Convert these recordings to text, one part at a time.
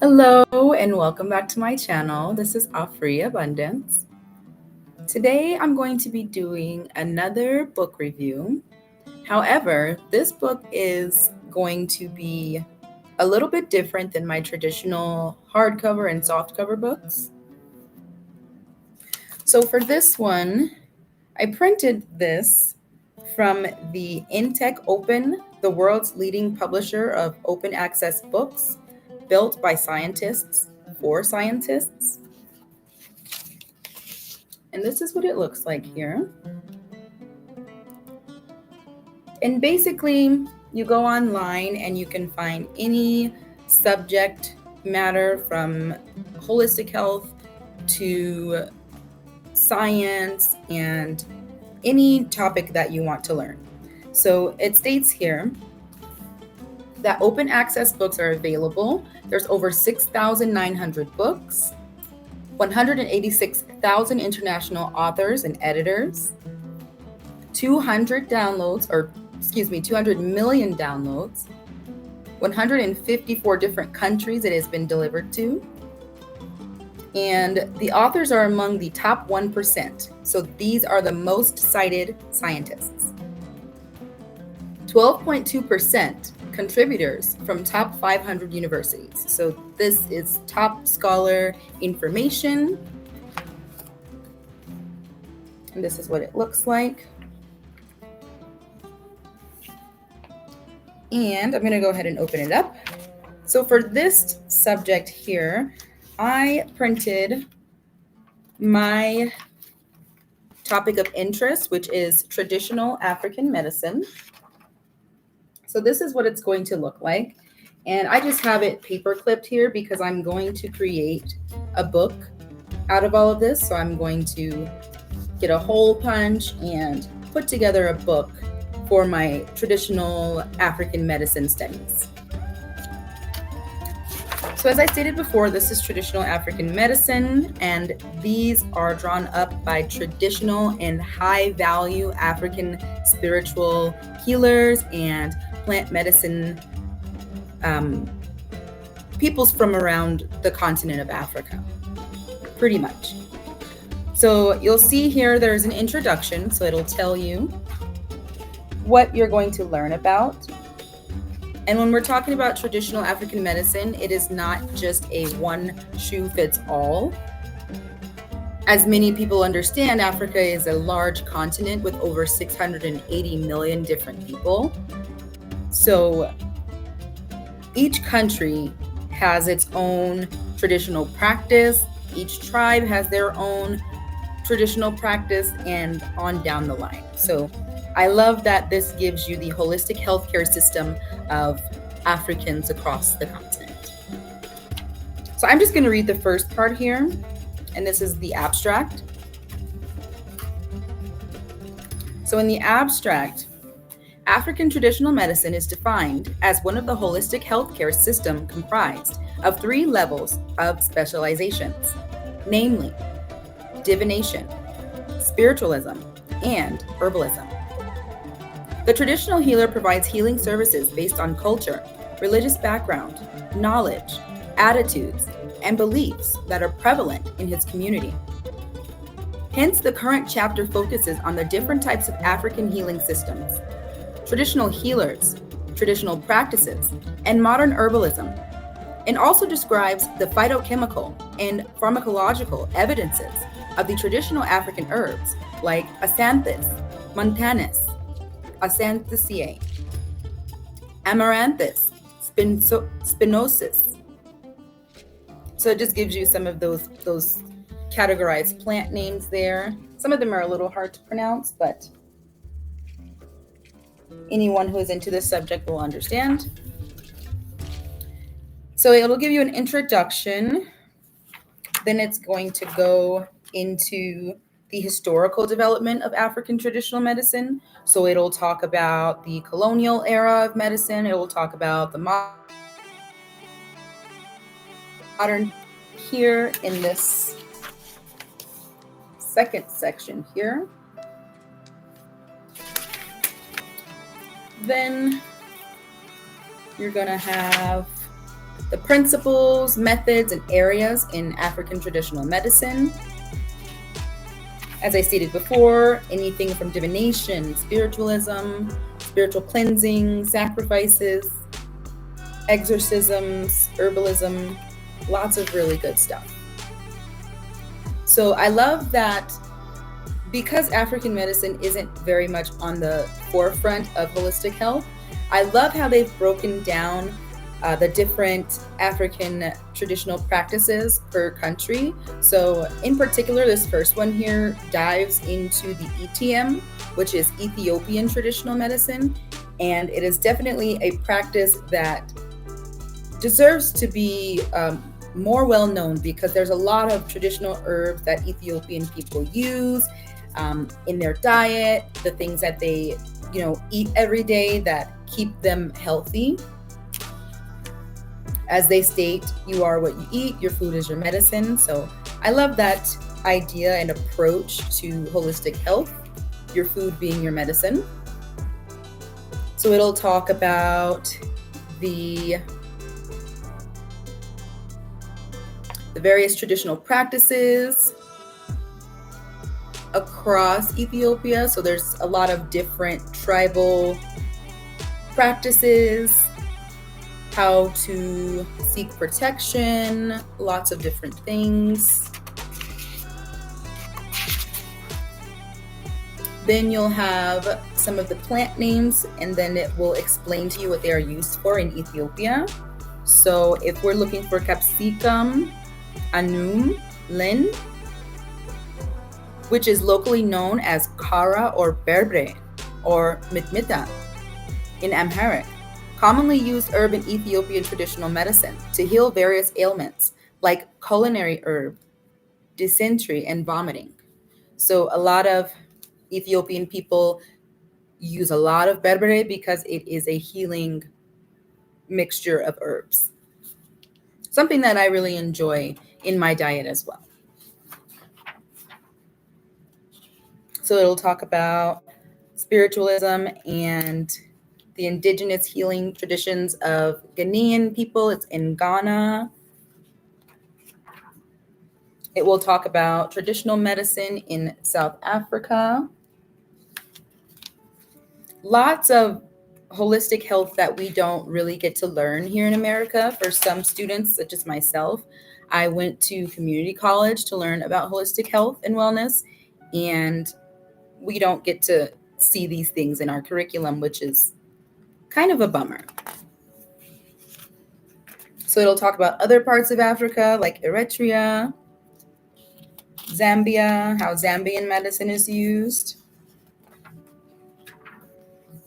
Hello and welcome back to my channel. This is Free Abundance. Today I'm going to be doing another book review. However, this book is going to be a little bit different than my traditional hardcover and softcover books. So for this one, I printed this from the Intech Open, the world's leading publisher of open access books, built by scientists for scientists. And this is what it looks like here. And basically, you go online and you can find any subject matter from holistic health to science and any topic that you want to learn. So it states here that open access books are available. There's over 6,900 books, 186,000 international authors and editors, 200 million downloads, 154 different countries it has been delivered to. And the authors are among the top 1%. So these are the most cited scientists. 12.2% contributors from top 500 universities. So this is top scholar information. And this is what it looks like. And I'm going to go ahead and open it up. So for this subject here, I printed my topic of interest, which is traditional African medicine. So this is what it's going to look like. And I just have it paper clipped here because I'm going to create a book out of all of this. So I'm going to get a hole punch and put together a book for my traditional African medicine studies. So as I stated before, this is traditional African medicine, and these are drawn up by traditional and high-value African spiritual healers and plant medicine peoples from around the continent of Africa, pretty much. So you'll see here there's an introduction, so it'll tell you what you're going to learn about. And when we're talking about traditional African medicine, it is not just a one-shoe-fits-all. As many people understand, Africa is a large continent with over 680 million different people. So each country has its own traditional practice. Each tribe has their own traditional practice, and on down the line. So I love that this gives you the holistic healthcare system of Africans across the continent. So I'm just going to read the first part here, and this is the abstract. So in the abstract, African traditional medicine is defined as one of the holistic healthcare system comprised of 3 levels of specializations, namely divination, spiritualism, and herbalism. The traditional healer provides healing services based on culture, religious background, knowledge, attitudes, and beliefs that are prevalent in his community. Hence, the current chapter focuses on the different types of African healing systems, traditional healers, traditional practices, and modern herbalism, and also describes the phytochemical and pharmacological evidences of the traditional African herbs like acanthus, montanus, Acanthaceae, Amaranthus, spinosus. So it just gives you some of those categorized plant names there. Some of them are a little hard to pronounce, but anyone who is into this subject will understand. So it'll give you an introduction. Then it's going to go into the historical development of African traditional medicine. So it'll talk about the colonial era of medicine. It will talk about the modern here in this second section here. Then you're going to have the principles, methods, and areas in African traditional medicine. As I stated before, anything from divination, spiritualism, spiritual cleansing, sacrifices, exorcisms, herbalism, lots of really good stuff. So I love that because African medicine isn't very much on the forefront of holistic health, I love how they've broken down the different African traditional practices per country. So in particular, this first one here dives into the ETM, which is Ethiopian traditional medicine. And it is definitely a practice that deserves to be more well known because there's a lot of traditional herbs that Ethiopian people use in their diet, the things that they eat every day that keep them healthy. As they state, you are what you eat, your food is your medicine. So I love that idea and approach to holistic health, your food being your medicine. So it'll talk about the various traditional practices across Ethiopia. So there's a lot of different tribal practices, how to seek protection, lots of different things. Then you'll have some of the plant names, and then it will explain to you what they are used for in Ethiopia. So if we're looking for capsicum anum lin, which is locally known as kara or berbre or mitmita in Amharic, commonly used herb in Ethiopian traditional medicine to heal various ailments like culinary herb, dysentery, and vomiting. So a lot of Ethiopian people use a lot of berbere because it is a healing mixture of herbs. Something that I really enjoy in my diet as well. So it'll talk about spiritualism and the indigenous healing traditions of Ghanaian people. It's in Ghana. It will talk about traditional medicine in South Africa. Lots of holistic health that we don't really get to learn here in America. For some students, such as myself, I went to community college to learn about holistic health and wellness, and we don't get to see these things in our curriculum, which is kind of a bummer. So it'll talk about other parts of Africa like Eritrea, Zambia, how Zambian medicine is used.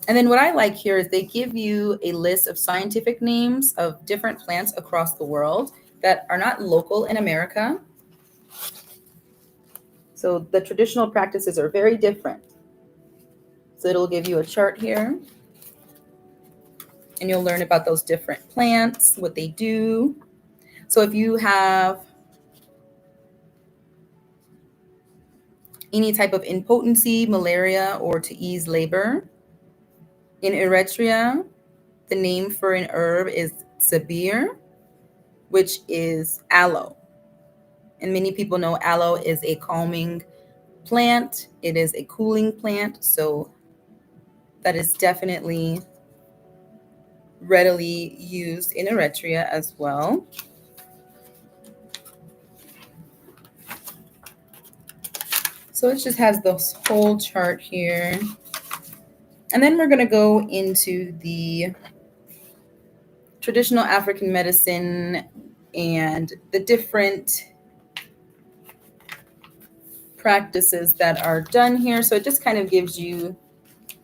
And then what I like here is they give you a list of scientific names of different plants across the world that are not local in America. So the traditional practices are very different. So it'll give you a chart here, and you'll learn about those different plants, what they do. So if you have any type of impotency, malaria, or to ease labor, in Eritrea, the name for an herb is sabir, which is aloe. And many people know aloe is a calming plant. It is a cooling plant. So that is definitely readily used in Eritrea as well. So it just has this whole chart here. And then we're going to go into the traditional African medicine and the different practices that are done here. So it just kind of gives you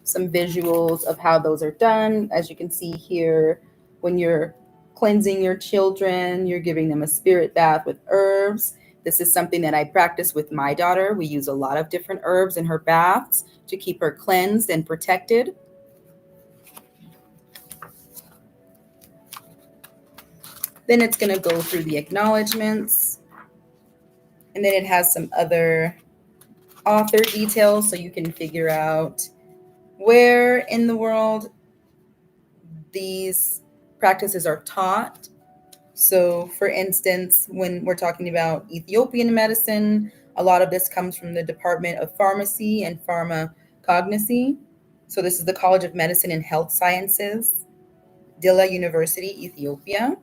some visuals of how those are done. As you can see here, when you're cleansing your children, you're giving them a spirit bath with herbs. This is something that I practice with my daughter. We use a lot of different herbs in her baths to keep her cleansed and protected. Then it's going to go through the acknowledgements. And then it has some other author details so you can figure out where in the world these practices are taught. So, for instance, when we're talking about Ethiopian medicine, a lot of this comes from the Department of Pharmacy and Pharmacognosy. So, this is the College of Medicine and Health Sciences, Dilla University, Ethiopia.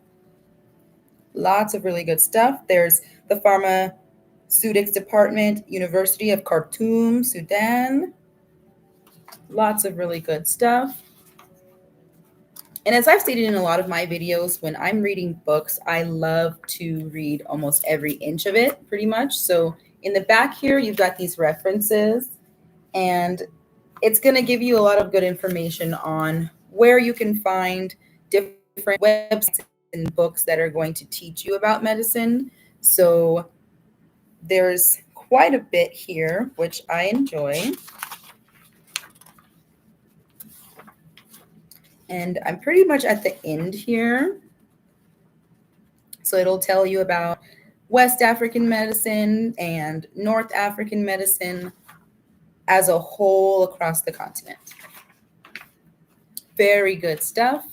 Lots of really good stuff. There's the Pharmaceutics Department, University of Khartoum, Sudan. Lots of really good stuff. And as I've stated in a lot of my videos, when I'm reading books, I love to read almost every inch of it, pretty much. So in the back here, you've got these references, and it's going to give you a lot of good information on where you can find different websites and books that are going to teach you about medicine. So there's quite a bit here, which I enjoy. And I'm pretty much at the end here. So it'll tell you about West African medicine and North African medicine as a whole across the continent. Very good stuff.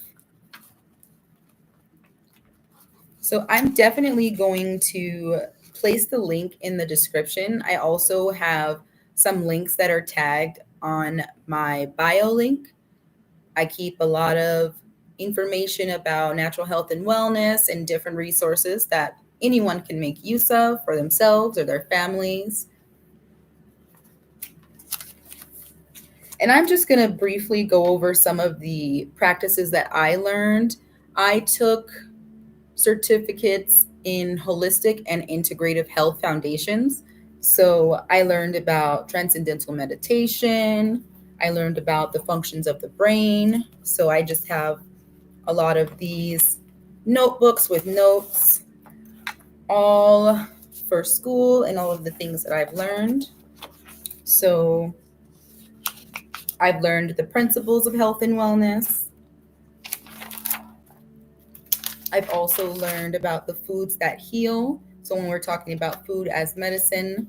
So I'm definitely going to place the link in the description. I also have some links that are tagged on my bio link. I keep a lot of information about natural health and wellness and different resources that anyone can make use of for themselves or their families. And I'm just going to briefly go over some of the practices that I learned. I took certificates in holistic and integrative health foundations. So I learned about transcendental meditation. I learned about the functions of the brain. So I just have a lot of these notebooks with notes, all for school and all of the things that I've learned. So I've learned the principles of health and wellness. I've also learned about the foods that heal. So when we're talking about food as medicine,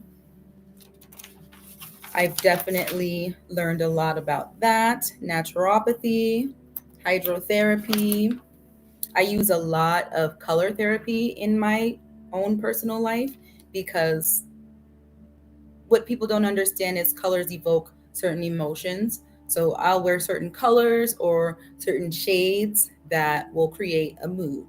I've definitely learned a lot about that. Naturopathy, hydrotherapy. I use a lot of color therapy in my own personal life because what people don't understand is colors evoke certain emotions. So I'll wear certain colors or certain shades that will create a mood.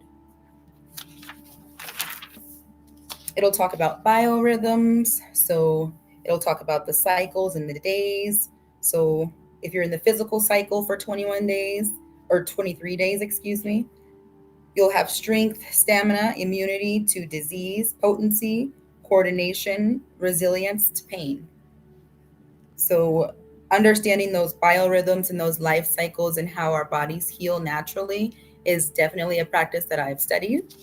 It'll talk about biorhythms. So it'll talk about the cycles and the days. So if you're in the physical cycle for 21 days or 23 days, excuse me, you'll have strength, stamina, immunity to disease, potency, coordination, resilience to pain. So understanding those biorhythms and those life cycles and how our bodies heal naturally is definitely a practice that I've studied.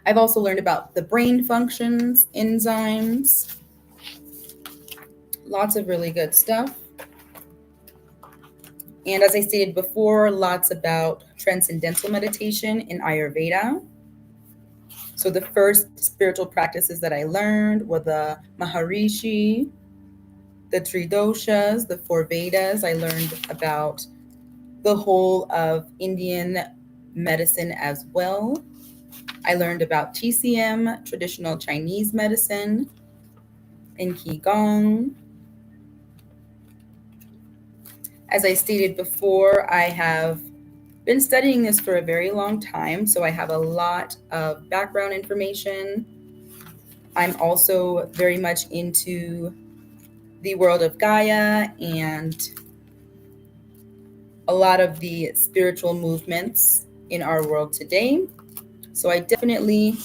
I've also learned about the brain functions, enzymes, lots of really good stuff. And as I stated before, lots about transcendental meditation in Ayurveda. So the first spiritual practices that I learned were the Maharishi, the Tridoshas, the four Vedas. I learned about the whole of Indian medicine as well. I learned about TCM, traditional Chinese medicine, and Qigong. As I stated before, I have been studying this for a very long time, so I have a lot of background information. I'm also very much into the world of Gaia and a lot of the spiritual movements in our world today. So I definitely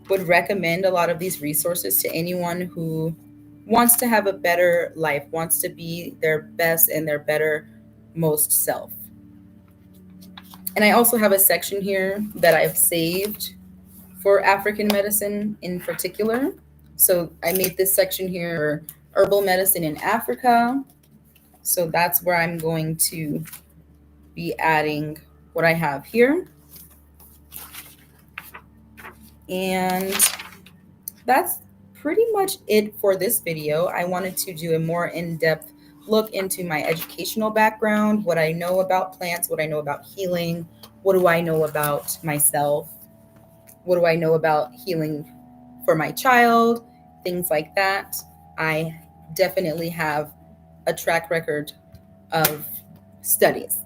would recommend a lot of these resources to anyone who wants to have a better life, wants to be their best and their better most self. And I also have a section here that I've saved for African medicine in particular. So I made this section here for herbal medicine in Africa. So that's where I'm going to be adding what I have here. And that's pretty much it for this video. I wanted to do a more in-depth look into my educational background, what I know about plants, what I know about healing, what do I know about myself, what do I know about healing for my child, things like that. I definitely have a track record of studies.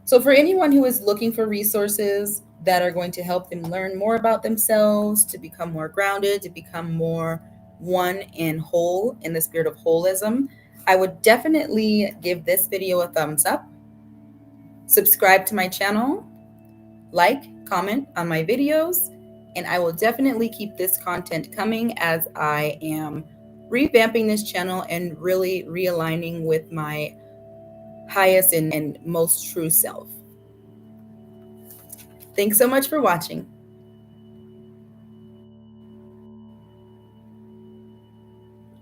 So for anyone who is looking for resources that are going to help them learn more about themselves, to become more grounded, to become more one and whole in the spirit of holism, I would definitely give this video a thumbs up. Subscribe to my channel, like, comment on my videos, and I will definitely keep this content coming as I am revamping this channel and really realigning with my highest and most true self. Thanks so much for watching.